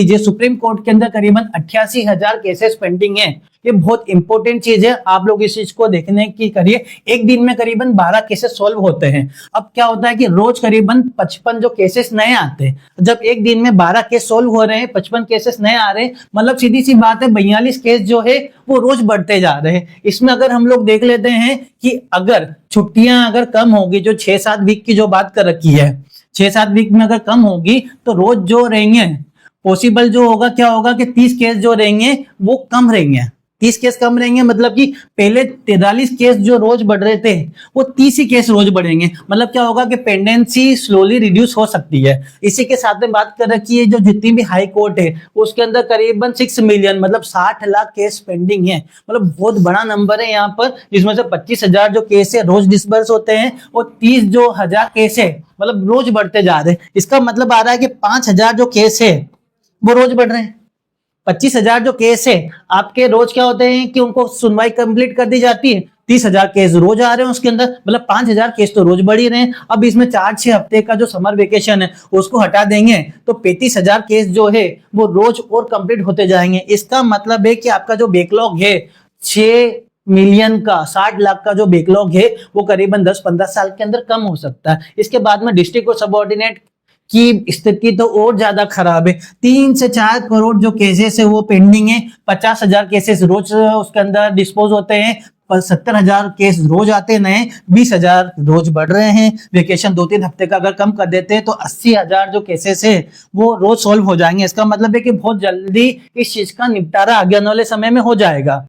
ये supreme court के अंदर करीबन 88,000 केसेस पेंडिंग हैं। ये बहुत इंपॉर्टेंट चीज है, आप लोग इस चीज को देखने की करिए। एक दिन में करीबन 12 केसेस सॉल्व होते हैं। अब क्या होता है कि रोज करीबन 55 जो केसेस नए आते हैं। जब एक दिन में 12 केस सॉल्व हो रहे हैं, 55 केसेस नए आ रहे हैं, मतलब सीधी सी बात है 42 केस जो है वो रोज बढ़ते जा रहे हैं। इसमें अगर हम लोग देख लेते हैं कि अगर छुट्टियां अगर कम होगी, जो 6-7 वीक की जो बात कर रखी है, 6-7 वीक में अगर कम होगी तो रोज जो रहेंगे पॉसिबल जो होगा क्या होगा कि 30 केस जो रहेंगे वो कम रहेंगे। 30 केस कम रहेंगे मतलब कि पहले 43 केस जो रोज बढ़ रहे थे वो 30 ही केस रोज बढ़ेंगे। मतलब क्या होगा कि पेंडेंसी स्लोली रिड्यूस हो सकती है। इसी के साथ में बात कर रखी है जो जितनी भी हाई कोर्ट है उसके अंदर करीबन 6 मिलियन मतलब 60 लाख केस पेंडिंग है। मतलब बहुत बड़ा नंबर है यहाँ पर, जिसमें से 25,000 जो केस है रोज डिस्बर्स होते हैं और 30 जो हजार केस है मतलब रोज बढ़ते जा रहे हैं। इसका मतलब आ रहा है कि 5,000 जो केस है वो रोज बढ़ रहे हैं। 25,000 जो केस है आपके रोज क्या होते हैं कि उनको सुनवाई कंप्लीट कर दी जाती है, 30,000 केस रोज आ रहे हैं उसके अंदर, मतलब 5,000 केस तो रोज बढ़ ही रहे हैं। अब इसमें 4-6 हफ्ते का जो समर वेकेशन है उसको हटा देंगे तो 35,000 केस जो है वो रोज और कंप्लीट होते जाएंगे। इसका मतलब है कि आपका जो बैकलॉग है 6 मिलियन का, 60 लाख का जो बैकलॉग है वो करीबन 10-15 साल के अंदर कम हो सकता है। इसके बाद में डिस्ट्रिक्ट और सबऑर्डिनेट की स्थिति तो और ज्यादा खराब है। 3 से 4 करोड़ जो केसेस है वो पेंडिंग है। 50,000 केसेस रोज उसके अंदर डिस्पोज होते हैं, 70,000 केस रोज आते हैं नए, 20,000 रोज बढ़ रहे हैं। वेकेशन 2-3 हफ्ते का अगर कम कर देते हैं तो 80,000 जो केसेस है वो रोज सॉल्व हो जाएंगे। इसका मतलब है कि बहुत जल्दी इस चीज का निपटारा आगे आने वाले समय में हो जाएगा।